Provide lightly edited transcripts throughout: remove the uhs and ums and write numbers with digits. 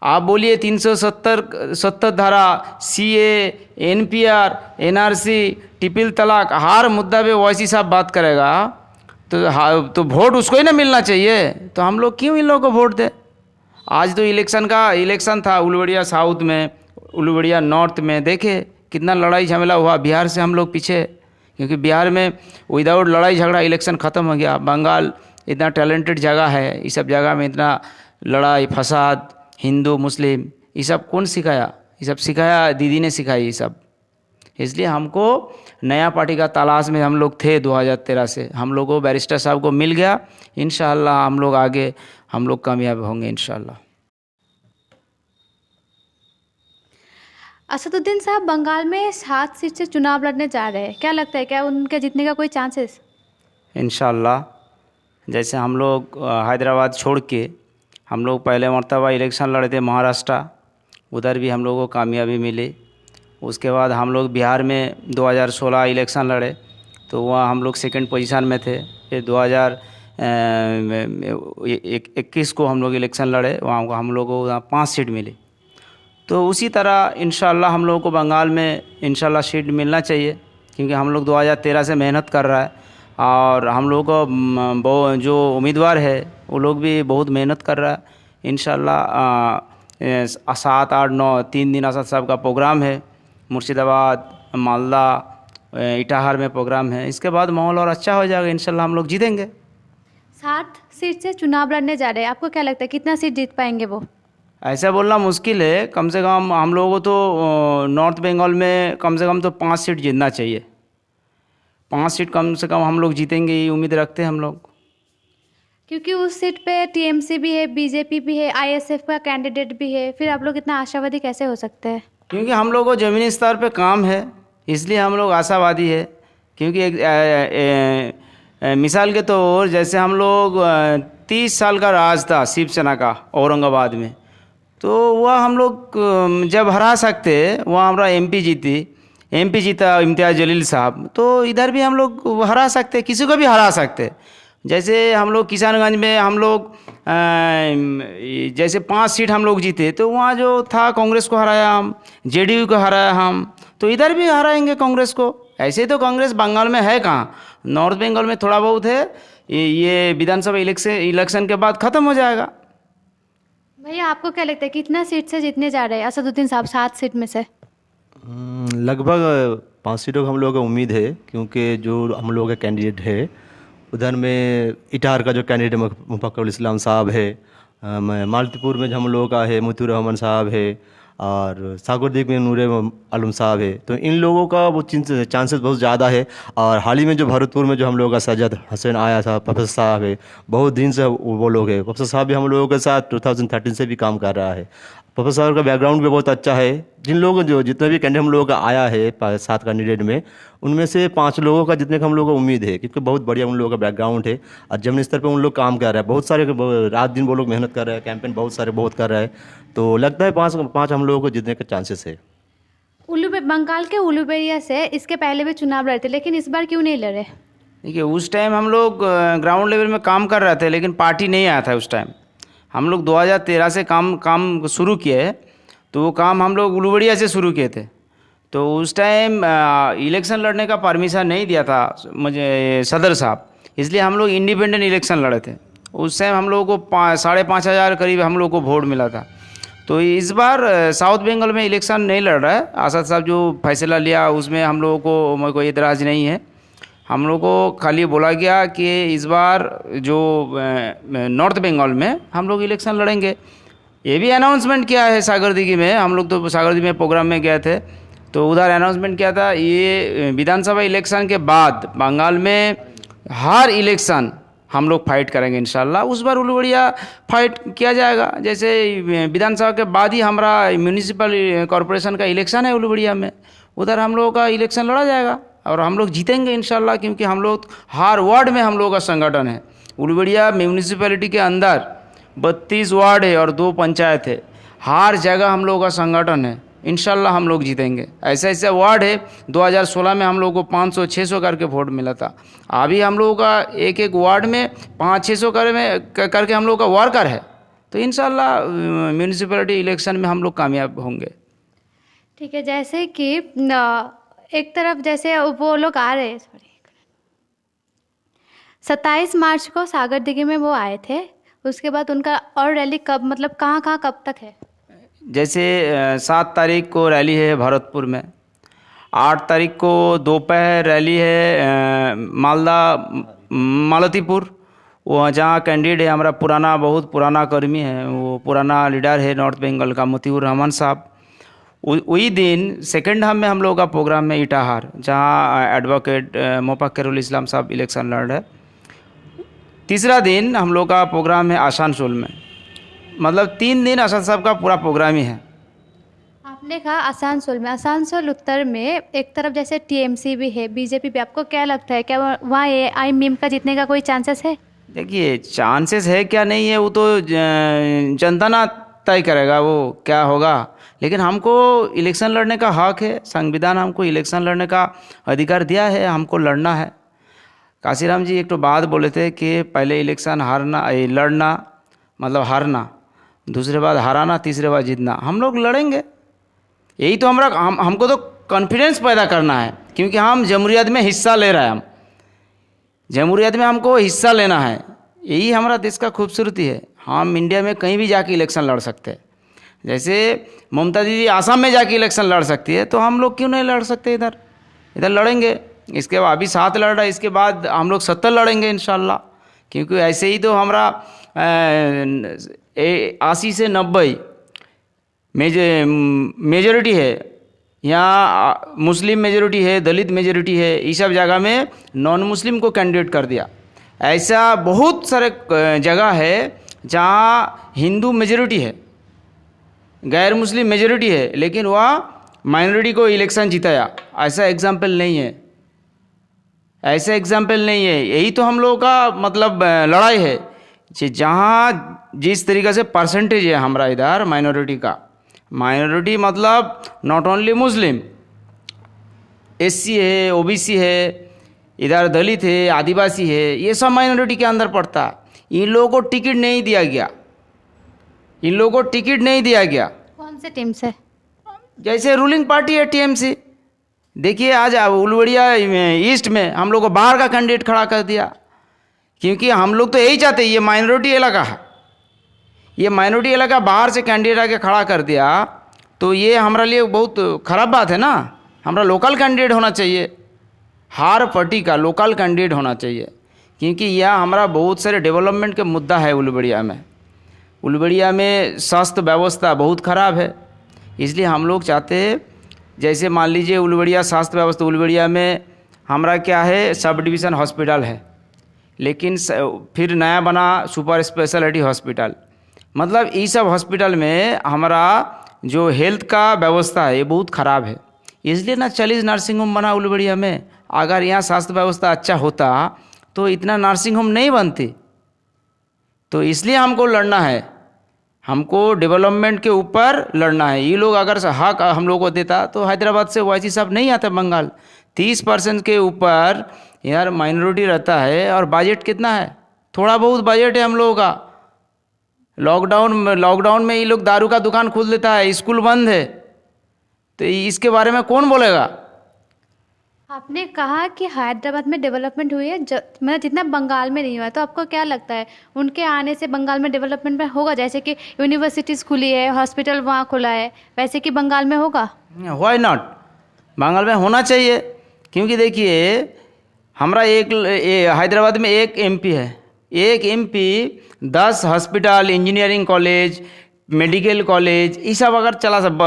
आप बोलिए 370 धारा, सीए, एनपीआर, एनआरसी, ट्रिपल तलाक, हर मुद्दा पे ओवैसी साहब बात करेगा तो वोट उसको ही ना मिलना चाहिए। तो हम लोग क्यों इन लोगों को वोट दें? आज तो इलेक्शन था उलवड़िया साउथ में, उलवड़िया नॉर्थ में, देखे कितना लड़ाई झमेला हुआ। बिहार से हम लोग पीछे, क्योंकि बिहार में विदाउट लड़ाई झगड़ा इलेक्शन ख़त्म हो गया। बंगाल इतना टैलेंटेड जगह है, इस सब जगह में इतना लड़ाई फसाद, हिंदू मुस्लिम, ये सब कौन सिखाया? ये सब सिखाया दीदी ने सिखाई ये सब। इसलिए हमको नया पार्टी का तलाश में हम लोग थे 2013 से। हम लोग को बैरिस्टर साहब को मिल गया, इंशाअल्लाह हम लोग आगे हम लोग कामयाब होंगे इंशाअल्लाह। असदुद्दीन साहब बंगाल में 7 सीट से चुनाव लड़ने जा रहे हैं, क्या लगता है, क्या उनके जीतने का कोई चांसेस? इंशाअल्लाह जैसे हम लोग हैदराबाद छोड़ के हम लोग पहले मर्तबा इलेक्शन लड़े थे महाराष्ट्र, उधर भी हम लोगों को कामयाबी मिली। उसके बाद हम लोग बिहार में 2016 इलेक्शन लड़े तो वहाँ हम लोग सेकंड पोजीशन में थे। फिर 2021 को हम लोग इलेक्शन लड़े, वहाँ हम लोगों को 5 सीट मिली। तो उसी तरह इंशाअल्लाह हम लोगों को बंगाल में इंशाअल्लाह सीट मिलना चाहिए, क्योंकि हम लोग 2013 से मेहनत कर रहा है और हम लोग को जो उम्मीदवार है वो लोग भी बहुत मेहनत कर रहा है। इंशाअल्लाह 7, 8, 9 3 दिन असद साहब का प्रोग्राम है, मुर्शिदाबाद, मालदा, इटाहर में प्रोग्राम है। इसके बाद माहौल और अच्छा हो जाएगा, इंशाअल्लाह हम लोग जीतेंगे। 7 सीट से चुनाव लड़ने जा रहे हैं, आपको क्या लगता है कितना सीट जीत पाएंगे वो? ऐसा बोलना मुश्किल है, कम से कम हम लोगों को तो नॉर्थ बंगाल में कम से कम तो 5 सीट जीतना चाहिए। 5 सीट कम से कम हम लोग जीतेंगे, ये उम्मीद रखते हैं हम लोग। क्योंकि उस सीट पे टीएमसी भी है, बीजेपी भी है, आईएसएफ का कैंडिडेट भी है, फिर आप लोग इतना आशावादी कैसे हो सकते हैं? क्योंकि हम लोग को ज़मीनी स्तर पे काम है, इसलिए हम लोग आशावादी है। क्योंकि एक मिसाल के तौर जैसे हम लोग 30 साल का राज था शिवसेना का औरंगाबाद में, तो वह हम लोग जब हरा सकते, वहाँ हमारा एमपी जीता इम्तियाज़ जलील साहब, तो इधर भी हम लोग हरा सकते, किसी को भी हरा सकते। जैसे हम लोग किसानगंज में हम लोग जैसे 5 सीट हम लोग जीते, तो वहाँ जो था कांग्रेस को हराया हम, जेडीयू को हराया हम, तो इधर भी हराएंगे कांग्रेस को। ऐसे तो कांग्रेस बंगाल में है कहाँ, नॉर्थ बंगाल में थोड़ा बहुत है, ये विधानसभा इलेक्शन के बाद ख़त्म हो जाएगा। भैया आपको क्या लगता है कितना सीट से जीतने जा रहे हैं असदुद्दीन साहब 7 सीट में से? लगभग 5 सीटों का हम लोगों का उम्मीद है, क्योंकि जो हम लोगों का कैंडिडेट है उधर में इटार का जो कैंडिडेट मुफक्किरुल इस्लाम साहब है, मालतीपुर में जो हम लोगों का है मुतीउर रहमान साहब है, और सागरदीप में नूर आलम साहब है। तो इन लोगों का वो चांसेस बहुत ज़्यादा है। और हाल ही में जो भरतपुर में जो हम लोगों का सज्जद हसैन आया था, प्रोफेसर साहब है, बहुत दिन से वो लोग है। प्रोफेसर साहब भी हम लोगों के साथ 2013 से भी काम कर रहा है। प्रोफेसर साहब का बैकग्राउंड भी बहुत अच्छा है। जितने भी कैंडिडेट हम लोगों का आया है 7 कैंडिडेट में, उनमें से 5 लोगों का जितने का हम लोगों को उम्मीद है, क्योंकि बहुत बढ़िया उन लोगों का बैकग्राउंड है और जमीनी स्तर पे उन लोग काम कर रहे हैं। बहुत सारे रात दिन वो लोग मेहनत कर रहे हैं, कैंपेन बहुत कर रहे हैं। तो लगता है 5 हम लोगों को जीतने के चांसेस है। बंगाल के उलुबेरिया से इसके पहले भी चुनाव लड़े थे, लेकिन इस बार क्यों नहीं लड़े? देखिए उस टाइम हम लोग ग्राउंड लेवल में काम कर रहे थे, लेकिन पार्टी नहीं आया था उस टाइम। हम लोग 2013 से काम शुरू किए, तो वो काम हम लोग उलुबेड़िया से शुरू किए थे। तो उस टाइम इलेक्शन लड़ने का परमिशन नहीं दिया था मुझे सदर साहब, इसलिए हम लोग इंडिपेंडेंट इलेक्शन लड़े थे। उस टाइम हम लोगों को 5,500 करीब हम लोग को वोट मिला था। तो इस बार साउथ बंगाल में इलेक्शन नहीं लड़ रहा है। असद साहब जो फैसला लिया उसमें हम लोगों को कोई एतराज़ नहीं है। हम लोग को खाली बोला गया कि इस बार जो नॉर्थ बंगाल में हम लोग इलेक्शन लड़ेंगे। ये भी अनाउंसमेंट किया है सागरदीघी में। हम लोग तो सागरदीघी में प्रोग्राम में गए थे, तो उधर अनाउंसमेंट किया था। ये विधानसभा इलेक्शन के बाद बंगाल में हर इलेक्शन हम लोग फाइट करेंगे इंशाल्लाह। उस बार उलुबेड़िया फाइट किया जाएगा। जैसे विधानसभा के बाद ही हमारा म्यूनिसिपल कॉरपोरेशन का इलेक्शन है उलुबेड़िया में, उधर हम लोगों का इलेक्शन लड़ा जाएगा और हम लोग जीतेंगे इंशाल्लाह, क्योंकि हम लोग हर वार्ड में हम लोगों का संगठन है। उलुबेड़िया म्यूनिसिपैलिटी के अंदर 32 वार्ड है और 2 पंचायत है। हर जगह हम लोगों का संगठन है, इंशाल्लाह हम लोग जीतेंगे। ऐसे वार्ड है, 2016 में हम लोगों को 500-600 करके वोट मिला था। अभी हम लोगों का एक वार्ड में 500-600 करके हम लोगों का वर्कर है। तो इंशाल्लाह म्यूनिसिपैलिटी इलेक्शन में हम लोग कामयाब होंगे। ठीक है, जैसे कि एक तरफ जैसे वो लोग आ रहे हैं, सॉरी, 27 मार्च को सागर दिघी में वो आए थे, उसके बाद उनका और रैली कब, मतलब कहाँ कहाँ कब तक है? जैसे 7 तारीख को रैली है भरतपुर में, 8 तारीख को दोपहर रैली है मालदा मालतीपुर, वो जहाँ कैंडिडेट है हमारा पुराना, बहुत पुराना कर्मी है, वो पुराना लीडर है नॉर्थ बंगाल का मतीउर रहमान साहब। वही दिन सेकेंड हाफ में हम लोगों का प्रोग्राम है इटाहार, जहाँ एडवोकेट मोफक्किरुल इस्लाम साहब इलेक्शन लड़ रहे। तीसरा दिन हम लोग का प्रोग्राम है आसानसोल में। मतलब 3 दिन असद साहब का पूरा प्रोग्राम ही है। आपने कहा आसानसोल में, आसानसोल उत्तर में एक तरफ जैसे टीएमसी भी है, बीजेपी भी, आपको क्या लगता है क्या वहाँ AIM का जीतने का कोई चांसेस है? देखिए चांसेस है क्या नहीं है वो तो जनता ना तय करेगा वो क्या होगा, लेकिन हमको इलेक्शन लड़ने का हक है, संविधान हमको इलेक्शन लड़ने का अधिकार दिया है, हमको लड़ना है। काशीराम जी एक तो बात बोले थे कि पहले इलेक्शन लड़ना मतलब हारना, दूसरे बार हराना, तीसरे बार जीतना। हम लोग लड़ेंगे, यही तो हमको तो कॉन्फिडेंस पैदा करना है, क्योंकि हम जमहूरियत में हिस्सा ले रहे हैं, हम जमहूरियत में हमको हिस्सा लेना है, यही हमारा देश का खूबसूरती है। हम इंडिया में कहीं भी जाके इलेक्शन लड़ सकते हैं, जैसे ममता दीदी आसाम में जाके इलेक्शन लड़ सकती है, तो हम लोग क्यों नहीं लड़ सकते? इधर लड़ेंगे। इसके बाद अभी 7 लड़ रहा है, इसके बाद हम लोग 70 लड़ेंगे इंशाल्लाह, क्योंकि ऐसे ही तो हमारा 80 से 90 मेजॉरिटी है, यहाँ मुस्लिम मेजॉरिटी है, दलित मेजॉरिटी है, इस सब जगह में नॉन मुस्लिम को कैंडिडेट कर दिया। ऐसा बहुत सारे जगह है जहाँ हिंदू मेजॉरिटी है, गैर मुस्लिम मेजॉरिटी है, लेकिन वह माइनॉरिटी को इलेक्शन जिताया। ऐसा एग्जाम्पल नहीं है, ऐसा एग्जाम्पल नहीं है। यही तो हम लोगों का मतलब लड़ाई है, जहाँ जिस तरीक़े से परसेंटेज है हमारा इधर माइनॉरिटी का, माइनॉरिटी मतलब नॉट ओनली मुस्लिम, SC है, OBC है, इधर दलित है, आदिवासी है, ये सब माइनॉरिटी के अंदर पड़ता। इन लोगों को टिकट नहीं दिया गया, इन लोगों को टिकट नहीं दिया गया। कौन से टीम से? जैसे रूलिंग पार्टी है TMC। देखिए आज उलवड़िया ईस्ट में हम लोग को बाहर का कैंडिडेट खड़ा कर दिया, क्योंकि हम लोग तो यही चाहते हैं, ये माइनॉरिटी इलाका है, ये माइनॉरिटी इलाका बाहर से कैंडिडेट आके खड़ा कर दिया, तो ये हमारे लिए बहुत ख़राब बात है ना। हमारा लोकल कैंडिडेट होना चाहिए, हर पार्टी का लोकल कैंडिडेट होना चाहिए, क्योंकि यह हमारा बहुत सारे डेवलपमेंट के मुद्दा है। उलवड़िया में स्वास्थ्य व्यवस्था बहुत ख़राब है, इसलिए हम लोग चाहते हैं, जैसे मान लीजिए उलवड़िया स्वास्थ्य व्यवस्था, उलवड़िया में हमारा क्या है, सब डिवीज़न हॉस्पिटल है, लेकिन फिर नया बना सुपर स्पेशलिटी हॉस्पिटल। मतलब इस सब हॉस्पिटल में हमारा जो हेल्थ का व्यवस्था है ये बहुत ख़राब है, इसलिए ना 40 नर्सिंग होम बना उलवड़िया में। अगर यहाँ स्वास्थ्य व्यवस्था अच्छा होता तो इतना नर्सिंग होम नहीं बनती। तो इसलिए हमको लड़ना है, हमको डेवलपमेंट के ऊपर लड़ना है। ये लोग अगर हक हम लोग को देता तो हैदराबाद से ओवैसी साहब नहीं आता बंगाल। 30% के ऊपर यार माइनॉरिटी रहता है, और बजट कितना है, थोड़ा बहुत बजट है हम लोगों का। लॉकडाउन में ये लोग दारू का दुकान खोल देता है, स्कूल बंद है, तो इसके बारे में कौन बोलेगा? आपने कहा कि हैदराबाद में डेवलपमेंट हुई है, मतलब जितना बंगाल में नहीं हुआ, तो आपको क्या लगता है उनके आने से बंगाल में डेवलपमेंट में होगा? जैसे कि यूनिवर्सिटीज़ खुली है, हॉस्पिटल वहाँ खुला है, वैसे कि बंगाल में होगा? व्हाई नॉट, बंगाल में होना चाहिए, क्योंकि देखिए हमारा हैदराबाद में एक MP है, एक MP 10 hospital, engineering college, medical college, ये सब अगर चला सब,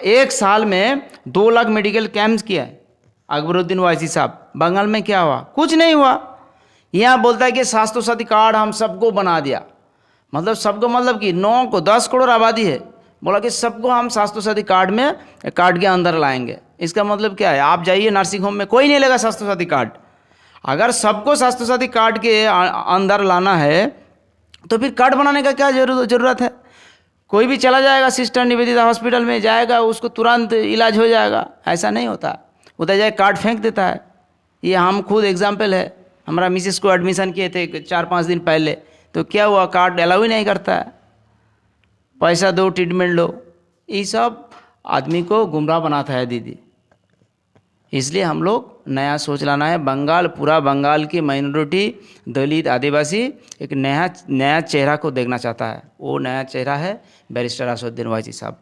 एक साल में 2 लाख मेडिकल कैंप्स किया है अकबरुद्दीन ओवैसी साहब। बंगाल में क्या हुआ? कुछ नहीं हुआ। यहाँ बोलता है कि स्वास्थ्य साथी कार्ड हम सबको बना दिया, मतलब सबको, मतलब कि 10 करोड़ आबादी है, बोला कि सबको हम स्वास्थ्य साथी कार्ड के अंदर लाएंगे। इसका मतलब क्या है? आप जाइए नर्सिंग होम में, कोई नहीं लेगा स्वास्थ्य साथी कार्ड। अगर सबको स्वास्थ्य साथी कार्ड के अंदर लाना है तो फिर कार्ड बनाने का क्या ज़रूरत है? कोई भी चला जाएगा सिस्टर निवेदिता हॉस्पिटल में जाएगा, उसको तुरंत इलाज हो जाएगा, ऐसा नहीं होता। उधर जाए कार्ड फेंक देता है। ये हम खुद एग्जाम्पल है, हमारा मिसेस को एडमिशन किए थे 4-5 दिन पहले, तो क्या हुआ, कार्ड अलाउ ही नहीं करता है। पैसा दो ट्रीटमेंट लो, ये सब आदमी को गुमराह बनाता है दीदी। इसलिए हम लोग नया सोच लाना है। बंगाल, पूरा बंगाल की माइनॉरिटी, दलित, आदिवासी एक नया चेहरा को देखना चाहता है। वो नया चेहरा है बैरिस्टर असदुद्दीन ओवैसी साहब।